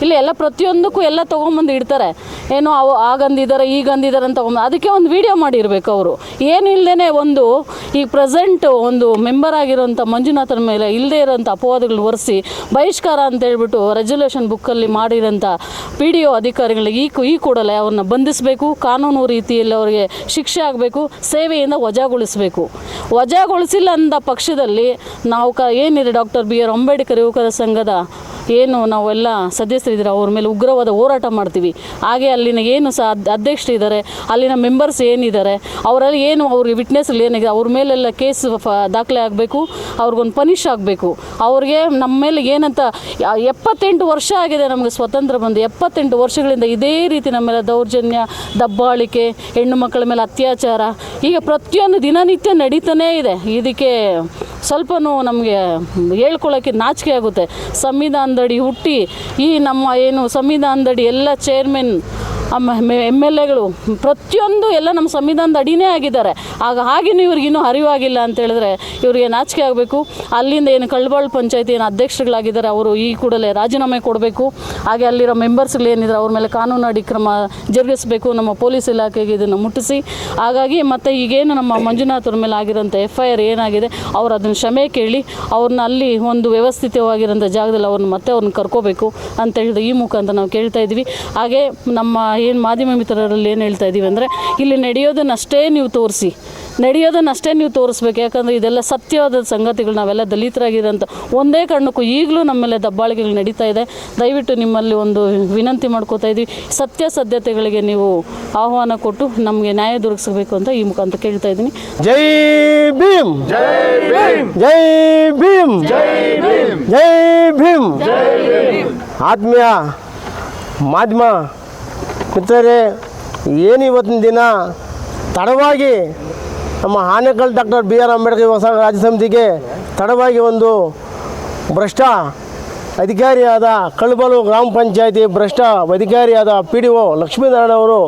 ಇಲ್ಲ, ಎಲ್ಲ ಪ್ರತಿಯೊಂದಕ್ಕೂ ಎಲ್ಲ ತೊಗೊಂಬಂದು ಇಡ್ತಾರೆ. ಏನೋ ಆಗಂದಿದ್ದಾರೆ ಈಗಂದಿದ್ದಾರೆ ಅಂತ ಅದಕ್ಕೆ ಒಂದು ವಿಡಿಯೋ ಮಾಡಿರಬೇಕು ಅವರು. ಏನಿಲ್ಲದೇ ಒಂದು ಈ ಪ್ರೆಸೆಂಟ್ ಒಂದು ಮೆಂಬರ್ ಆಗಿರೋಂಥ ಮಂಜುನಾಥನ ಮೇಲೆ ಇಲ್ಲದೇ ಇರೋಂಥ ಅಪವಾದಗಳು ಹೊರಿಸಿ ಬಹಿಷ್ಕಾರ ಅಂತ ಹೇಳ್ಬಿಟ್ಟು ರೆಜುಲೇಷನ್ ಬುಕ್ಕಲ್ಲಿ ಮಾಡಿರೋಂಥ PDO ಅಧಿಕಾರಿಗಳಿಗೆ ಈ ಕೂಡಲೇ ಅವ್ರನ್ನ ಬಂಧಿಸಬೇಕು. ಕಾನೂನು ರೀತಿಯಲ್ಲಿ ಅವರಿಗೆ ಶಿಕ್ಷೆ ಆಗಬೇಕು. ಸೇವೆಯಿಂದ ವಜಾಗೊಳಿಸಬೇಕು. ವಜಾಗೊಳಿಸಿಲ್ಲ ಅಂದ ಪಕ್ಷದಲ್ಲಿ ನಾವು ಏನಿದೆ ಡಾಕ್ಟರ್ BR ಅಂಬೇಡ್ಕರ್ ಯುವಕರ ಸಂಘದ ಏನು ನಾವೆಲ್ಲ ಸದಸ್ಯರಿದ್ದಾರೆ ಅವ್ರ ಮೇಲೆ ಉಗ್ರವಾದ ಹೋರಾಟ ಮಾಡ್ತೀವಿ. ಹಾಗೆ ಅಲ್ಲಿನ ಏನು ಅಧ್ಯಕ್ಷರಿದ್ದಾರೆ, ಅಲ್ಲಿನ ಮೆಂಬರ್ಸ್ ಏನಿದ್ದಾರೆ, ಅವರಲ್ಲಿ ಏನು ಅವ್ರಿಗೆ ವಿಟ್ನೆಸ್ಗಳು ಏನಿದೆ ಅವ್ರ ಮೇಲೆಲ್ಲ ಕೇಸ್ ದಾಖಲೆ ಆಗಬೇಕು. ಅವ್ರಿಗೊಂದು ಪನಿಷ್ ಆಗಬೇಕು. ಅವ್ರಿಗೆ ನಮ್ಮ ಮೇಲೆ ಏನಂತ 78 ವರ್ಷ ಆಗಿದೆ ನಮಗೆ ಸ್ವತಂತ್ರ ಬಂದು. 78 ವರ್ಷಗಳಿಂದ ಇದೇ ರೀತಿ ನಮ್ಮ ಮೇಲೆ ದೌರ್ಜನ್ಯ ದಬ್ಬಾಳಿಕೆ, ಹೆಣ್ಣು ಮಕ್ಕಳ ಮೇಲೆ ಅತ್ಯಾಚಾರ ಹೀಗೆ ಪ್ರತಿಯೊಂದು ದಿನನಿತ್ಯ ನಡೀತಾನೇ ಇದೆ. ಇದಕ್ಕೆ ಸ್ವಲ್ಪನೂ ನಮಗೆ ಹೇಳ್ಕೊಳ್ಳೋಕ್ಕೆ ನಾಚಿಕೆ ಆಗುತ್ತೆ. ಸಂವಿಧಾನದಡಿ ಹುಟ್ಟಿ ಈ ನಮ್ಮ ಏನು ಸಂವಿಧಾನದಡಿ ಎಲ್ಲ ಚೇರ್ಮನ್ MLAಗಳು ಪ್ರತಿಯೊಂದು ಎಲ್ಲ ನಮ್ಮ ಸಂವಿಧಾನದ ಅಡಿನೇ ಆಗಿದ್ದಾರೆ. ಹಾಗೇನೂ ಇವ್ರಿಗಿನ್ನೂ ಅರಿವಾಗಿಲ್ಲ ಅಂತ ಹೇಳಿದ್ರೆ ಇವರಿಗೆ ನಾಚಿಕೆ ಆಗಬೇಕು. ಅಲ್ಲಿಂದ ಏನು ಕಳ್ಬಾಳು ಪಂಚಾಯತಿ ಏನು ಅಧ್ಯಕ್ಷರುಗಳಾಗಿದ್ದಾರೆ ಅವರು ಈ ಕೂಡಲೇ ರಾಜೀನಾಮೆ ಕೊಡಬೇಕು. ಹಾಗೆ ಅಲ್ಲಿರೋ ಮೆಂಬರ್ಸ್ಗಳು ಏನಿದ್ದಾರೆ ಅವ್ರ ಮೇಲೆ ಕಾನೂನು ಅಡಿ ಕ್ರಮ ಜರುಗಿಸಬೇಕು. ನಮ್ಮ ಪೊಲೀಸ್ ಇಲಾಖೆಗೆ ಇದನ್ನು ಮುಟ್ಟಿಸಿ. ಹಾಗಾಗಿ ಮತ್ತು ಈಗೇನು ನಮ್ಮ ಮಂಜುನಾಥ್ ಅವ್ರ ಮೇಲೆ ಆಗಿರೋಂಥ FIR ಏನಾಗಿದೆ ಅವ್ರು ಅದನ್ನು ಕ್ಷಮೆ ಕೇಳಿ ಅವ್ರನ್ನ ಅಲ್ಲಿ ಒಂದು ವ್ಯವಸ್ಥಿತವಾಗಿರೋಂಥ ಜಾಗದಲ್ಲಿ ಅವ್ರನ್ನ ಕರ್ಕೋಬೇಕು ಅಂತ ಹೇಳಿದ್ರೆ ಈ ಮುಖಾಂತರ ನಾವು ಕೇಳ್ತಾ ಇದ್ವಿ. ಹಾಗೆ ನಮ್ಮ ಏನು ಮಾಧ್ಯಮ ಮಿತ್ರರಲ್ಲಿ ಏನು ಹೇಳ್ತಾ ಇದ್ದೀವಿ ಅಂದರೆ ಇಲ್ಲಿ ನಡೆಯೋದನ್ನಷ್ಟೇ ನೀವು ತೋರಿಸ್ಬೇಕು. ಯಾಕಂದರೆ ಇದೆಲ್ಲ ಸತ್ಯವಾದ ಸಂಗತಿಗಳು. ನಾವೆಲ್ಲ ದಲಿತರಾಗಿರೋಂಥ ಒಂದೇ ಕಾರಣಕ್ಕೂ ಈಗಲೂ ನಮ್ಮ ಮೇಲೆ ದಬ್ಬಾಳಿಕೆಗಳು ನಡೀತಾ ಇದೆ. ದಯವಿಟ್ಟು ನಿಮ್ಮಲ್ಲಿ ಒಂದು ವಿನಂತಿ ಮಾಡ್ಕೋತಾ ಇದ್ವಿ, ಸತ್ಯಾಸತ್ಯತೆಗಳಿಗೆ ನೀವು ಆಹ್ವಾನ ಕೊಟ್ಟು ನಮಗೆ ನ್ಯಾಯ ದೊರಕಿಸಬೇಕು ಅಂತ ಈ ಮುಖಾಂತರ ಕೇಳ್ತಾ ಇದ್ದೀನಿ. ಜೈ ಭೀಮ್, ಜೈ ಭೀಮ್, ಜೈ ಭೀಮ್, ಜೈ ಭೀಮ್, ಜೈ ಭೀಮ್. ಆತ್ಮೀಯ ಮಾಧ್ಯಮ ಮಿತ್ರರೇ, ಏನು ಇವತ್ತಿನ ದಿನ ತಡವಾಗಿ ನಮ್ಮ ಆನೇಕಲ್ ಡಾಕ್ಟರ್ BR ಅಂಬೇಡ್ಕರ್ ಯುವ ಸಂಘ ರಾಜ್ಯ ಸಮಿತಿಗೆ ತಡವಾಗಿ ಒಂದು ಭ್ರಷ್ಟ ಅಧಿಕಾರಿಯಾದ ಕಳ್ಬಾಳು ಗ್ರಾಮ ಪಂಚಾಯತಿ ಭ್ರಷ್ಟ ಅಧಿಕಾರಿಯಾದ PDO ಲಕ್ಷ್ಮೀನಾರಾಯಣ ಅವರು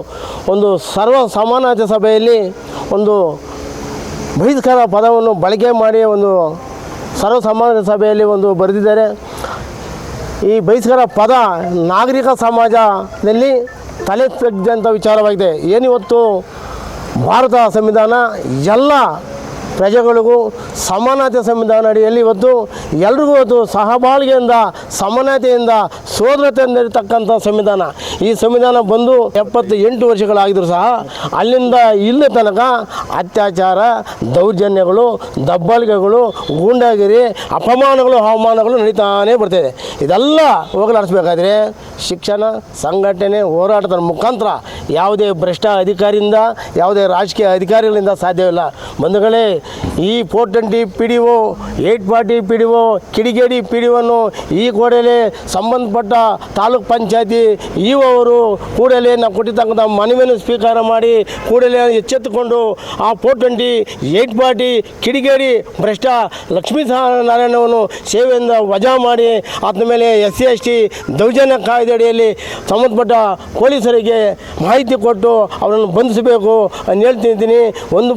ಒಂದು ಸರ್ವ ಸಮಾನತೆ ಸಭೆಯಲ್ಲಿ ಒಂದು ಬಹಿಷ್ಕಾರ ಪದವನ್ನು ಬಳಕೆ ಮಾಡಿ ಒಂದು ಸರ್ವ ಸಮಾನತೆ ಸಭೆಯಲ್ಲಿ ಒಂದು ಬರೆದಿದ್ದಾರೆ. ಈ ಬಹಿಷ್ಕಾರ ಪದ ನಾಗರಿಕ ಸಮಾಜದಲ್ಲಿ ತಲೆ ತೆಗೆದಂಥ ವಿಚಾರವಾಗಿದೆ. ಏನಿವತ್ತು ಭಾರತ ಸಂವಿಧಾನ ಎಲ್ಲ ಪ್ರಜೆಗಳಿಗೂ ಸಮಾನತೆ ಸಂವಿಧಾನ ಅಡಿಯಲ್ಲಿ ಇವತ್ತು ಎಲ್ರಿಗೂ ಇವತ್ತು ಸಹಬಾಳ್ವೆಯಿಂದ ಸಮಾನತೆಯಿಂದ ಸೋದರತೆಯಿಂದ ಇರತಕ್ಕಂಥ ಸಂವಿಧಾನ. ಈ ಸಂವಿಧಾನ ಬಂದು 78 ವರ್ಷಗಳಾಗಿದ್ರು ಸಹ ಅಲ್ಲಿಂದ ಇಲ್ಲಿ ತನಕ ಅತ್ಯಾಚಾರ, ದೌರ್ಜನ್ಯಗಳು, ದಬ್ಬಾಳಿಕೆಗಳು, ಗೂಂಡಾಗಿರಿ, ಅಪಮಾನಗಳು, ಅವಮಾನಗಳು ನಡೀತಾನೇ ಬರ್ತಾಯಿದೆ. ಇದೆಲ್ಲ ಹೋಗಲಾಡಿಸ್ಬೇಕಾದ್ರೆ ಶಿಕ್ಷಣ, ಸಂಘಟನೆ, ಹೋರಾಟದ ಮುಖಾಂತರ ಯಾವುದೇ ಭ್ರಷ್ಟ ಅಧಿಕಾರಿಯಿಂದ ಯಾವುದೇ ರಾಜಕೀಯ ಅಧಿಕಾರಿಗಳಿಂದ ಸಾಧ್ಯವಿಲ್ಲ. ಬಂಧುಗಳೇ, ಈ 420 PDO, 840 PDO, ಕಿಡಿಗೇಡಿ PDOವನ್ನು ಈ ಕೂಡಲೇ ಸಂಬಂಧಪಟ್ಟ ತಾಲೂಕ್ ಪಂಚಾಯತಿ ಅವರು ಕೂಡಲೇ ನಾವು ಕೊಟ್ಟಿರ್ತಕ್ಕಂಥ ಮನವಿಯನ್ನು ಸ್ವೀಕಾರ ಮಾಡಿ ಕೂಡಲೇ ಎಚ್ಚೆತ್ತುಕೊಂಡು ಆ 420, 840 ಕಿಡಿಗೇಡಿ ಭ್ರಷ್ಟ ಲಕ್ಷ್ಮೀನಾರಾಯಣವನ್ನು ಸೇವೆಯಿಂದ ವಜಾ ಮಾಡಿ ಆತನ ಮೇಲೆ SC ST ದೌರ್ಜನ್ಯ ಕಾಯ್ದೆ ಅಡಿಯಲ್ಲಿ ಸಂಬಂಧಪಟ್ಟ ಪೊಲೀಸರಿಗೆ ಮಾಹಿತಿ ಕೊಟ್ಟು ಅವರನ್ನು ಬಂಧಿಸಬೇಕು ಅಂತ ಹೇಳ್ತಿದ್ದೀನಿ. ಒಂದು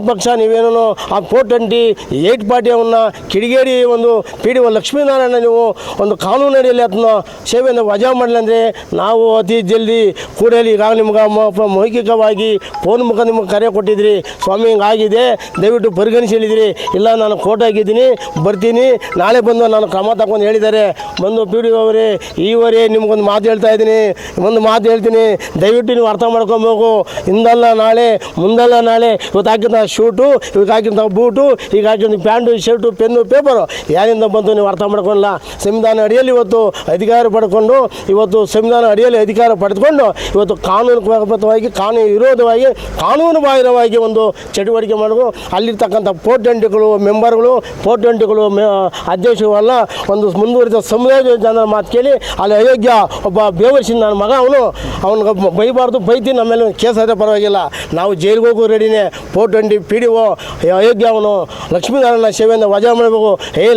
ಪಕ್ಷ ನೀವೇನೋ ಆ 420, 840 ಅವನ್ನ ಕಿಡಿಗೇಡಿ ಒಂದು PDO ಲಕ್ಷ್ಮೀನಾರಾಯಣ ನೀವು ಒಂದು ಕಾನೂನು ಅಡಿಯಲ್ಲಿ ಅದನ್ನ ಸೇವೆಯನ್ನು ವಜಾ ಮಾಡಲಿ ಅಂದರೆ ನಾವು ಅತಿ ಜಲ್ದಿ ಕೂಡಲೇ ಈಗಾಗಲೇ ನಿಮ್ಗೆ ಮೌಖಿಕವಾಗಿ ಫೋನ್ ಮುಖ ನಿಮಗೆ ಕರೆ ಕೊಟ್ಟಿದ್ರಿ, ಸ್ವಾಮಿ ಹಿಂಗಾಗಿದೆ ದಯವಿಟ್ಟು ಪರಿಗಣಿಸಿದ್ದೀರಿ. ಇಲ್ಲ ನಾನು ಕೋರ್ಟಾಗಿದ್ದೀನಿ, ಬರ್ತೀನಿ, ನಾಳೆ ಬಂದು ನಾನು ಕ್ರಮ ತಗೊಂಡು ಹೇಳಿದ್ದಾರೆ. ಬಂದು PDO ಅವರೇ ಈವರೇ ನಿಮ್ಗೊಂದು ಮಾತು ಹೇಳ್ತಾ ಇದ್ದೀನಿ, ಒಂದು ಮಾತು ಹೇಳ್ತೀನಿ, ದಯವಿಟ್ಟು ನೀವು ಅರ್ಥ ಮಾಡ್ಕೊಬೇಕು. ಇಂದಲ್ಲ ನಾಳೆ, ಮುಂದಲ್ಲ ನಾಳೆ, ಇವತ್ತು ಹಾಕಿದ ಶೂಟು, ಇವಾಗ ಹಾಕಿದ ಬೂಟು, ಈಗ ಹಾಕಿದ ಪ್ಯಾಂಟು, ಶರ್ಟು, ಪೆನ್ನು, ಪೇಪರು ಯಾರಿಂದ ಬಂತು ನೀವು ಅರ್ಥ ಮಾಡ್ಕೊಳ್ಳಲ್ಲ. ಸಂವಿಧಾನ ಅಡಿಯಲ್ಲಿ ಇವತ್ತು ಅಧಿಕಾರ ಪಡ್ಕೊಂಡು ಇವತ್ತು ಸಂವಿಧಾನ ಅಡಿಯಲ್ಲಿ ಅಧಿಕಾರ ಪಡೆದುಕೊಂಡು ಇವತ್ತು ಕಾನೂನುಬದ್ಧವಾಗಿ ಕಾನೂನು ವಿರೋಧವಾಗಿ ಕಾನೂನು ಬಾಹಿರವಾಗಿ ಒಂದು ಚಟುವಟಿಕೆ ಮಾಡೋದು. ಅಲ್ಲಿರ್ತಕ್ಕಂಥ 420ಗಳು ಮೆಂಬರ್ಗಳು 420ಗಳು ಅಧ್ಯಕ್ಷರು ಒಂದು ಮುಂದುವರಿದ ಸಮುದಾಯದ ಜನರ ಮಾತು ಕೇಳಿ ಅಲ್ಲಿ ಅಯೋಗ್ಯ ಒಬ್ಬ ಬೇವರ್ಸಿನ ನನ್ನ ಮಗ ಅವನಿಗೆ ಬೈಬಾರ್ದು, ಬೈತೀನಿ, ನಮ್ಮೇಲೆ ಕೇಸ್ ಆದ ಪರವಾಗಿಲ್ಲ, ನಾವು ಜೈಲಿಗೆ ಹೋಗೋ ರೆಡಿನೇ. 420 PDO ಅಯೋಗ್ಯ ಅವನು ಲಕ್ಷ್ಮೀನಾರಾಯಣ ಸೇವೆಯಿಂದ ವಜಾ ಮಾಡಬೇಕು.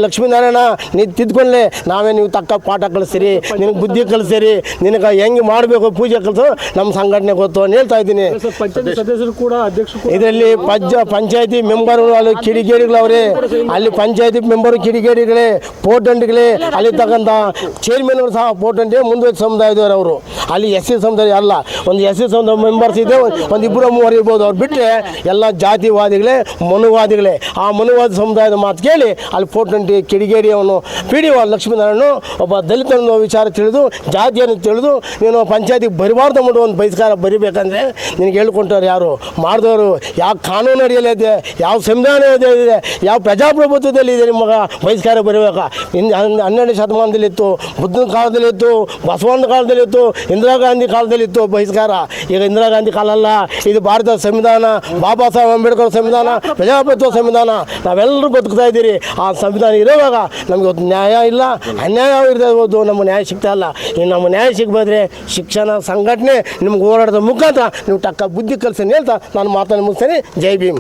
ಲಕ್ಷ್ಮೀನಾರಾಯಣ ನೀನು ತಿದ್ಕೊಂಡ್ಲೆ ನಾವೇ ನೀವು ತಕ್ಕ ಪಾಠ ಕಳಿಸ್ತೀರಿ, ನಿನಗೆ ಬುದ್ಧಿ ಕಲಿಸ್ತೀರಿ, ನಿನಗೆ ಹೆಂಗೆ ಮಾಡಬೇಕು ಪೂಜೆ ಕಲಿಸು ನಮ್ಮ ಸಂಘಟನೆ ಗೊತ್ತು ಅಂತ ಹೇಳ್ತಾ ಇದ್ದೀನಿ. ಪಂಚಾಯತಿ ಸದಸ್ಯರು ಕೂಡ ಅಧ್ಯಕ್ಷರು ಇದರಲ್ಲಿ ಪಂಚಾಯತಿ ಮೆಂಬರ್ಗಳು ಅಲ್ಲಿ ಕಿಡಿಗೇಡಿಗಳವ್ರೆ, ಅಲ್ಲಿ ಪಂಚಾಯತಿ ಮೆಂಬರು ಕಿಡಿಗೇಡಿಗಳೇ, 420ಗಳೇ, ಅಲ್ಲಿ ತಕ್ಕಂಥ ಚೇರ್ಮನ್ ಅವರು ಸಹ 420 ಮುಂದುವರೆದ ಸಮುದಾಯದವರು. ಅವರು ಅಲ್ಲಿ SC ಸಮುದಾಯ ಅಲ್ಲ, ಒಂದು SC ಸಮುದಾಯ ಮೆಂಬರ್ಸ್ ಇದೆ, ಒಂದು 2-3 ಇರ್ಬೋದು. ಅವ್ರು ಬಿಟ್ಟರೆ ಎಲ್ಲ ಜಾತಿವಾದಿಗಳೇ, ಮನುವಾದಿಗಳೇ. ಆ ಮನುವಾದಿ ಸಮುದಾಯದ ಮಾತು ಕೇಳಿ ಅಲ್ಲಿ 420 ಕಿಡಿಗೇಡಿ ಅವನು PDO ಲಕ್ಷ್ಮೀನಾರಾಯಣ ಒಬ್ಬ ದಲಿತ ವಿಚಾರ ತಿಳಿದು ಜಾತಿಯನ್ನು ತಿಳಿದು ನೀನು ಪಂಚಾಯತಿಗೆ ಬರಬಾರ್ದು ಮಾಡೋ ಒಂದು ಬಹಿಷ್ಕಾರ ಬರಿಬೇಕಂದ್ರೆ ನಿನಗೆ ಹೇಳ್ಕೊಂಡವ್ರು ಯಾರು ಮಾಡಿದವರು? ಯಾವ ಕಾನೂನು ಅಡಿಯಲ್ಲಿ ಇದೆ, ಯಾವ ಸಂವಿಧಾನ ಇದೆ, ಯಾವ ಪ್ರಜಾಪ್ರಭುತ್ವದಲ್ಲಿ ಇದೆ ನಿಮಗೆ ಬಹಿಷ್ಕಾರ ಬರಬೇಕಾ? 12ನೇ ಶತಮಾನದಲ್ಲಿತ್ತು, ಬುದ್ಧನ ಕಾಲದಲ್ಲಿತ್ತು, ಬಸವಣ್ಣ ಕಾಲದಲ್ಲಿತ್ತು, ಇಂದಿರಾ ಗಾಂಧಿ ಕಾಲದಲ್ಲಿತ್ತು ಬಹಿಷ್ಕಾರ. ಈಗ ಇಂದಿರಾ ಗಾಂಧಿ ಕಾಲ ಅಲ್ಲ, ಇದು ಭಾರತದ ಸಂವಿಧಾನ, ಬಾಬಾ ಸಾಹೇಬ್ ಅಂಬೇಡ್ಕರ್ ಸಂವಿಧಾನ, ಪ್ರಜಾಪ್ರಭುತ್ವ ಸಂವಿಧಾನ. ನಾವೆಲ್ಲರೂ ಬದುಕ್ತಾ ಇದ್ದೀರಿ. ಆ ಸಂವಿಧಾನ ಇರುವಾಗ ನಮಗೆ ಇವತ್ತು ನ್ಯಾಯ ಇಲ್ಲ, ಅನ್ಯಾಯ ಇರ್ಬೋದು, ನಮಗೆ ನ್ಯಾಯ ಸಿಗ್ತಾ ಇಲ್ಲ. ಇನ್ನು ನಮ್ಮ ನ್ಯಾಯ ಸಿಗಬಾದ್ರೆ ಶಿಕ್ಷಣ, ಸಂಘಟನೆ, ನಿಮ್ಗೆ ಹೋರಾಟದ ಮುಖಾಂತರ ನೀವು ತಕ್ಕ ಬುದ್ಧಿ ಕಲಿಸಿ ಹೇಳ್ತಾ ನಾನು ಮಾತನ್ನು ಮುಗಿಸ್ತೇನೆ. ಜೈ ಭೀಮ್.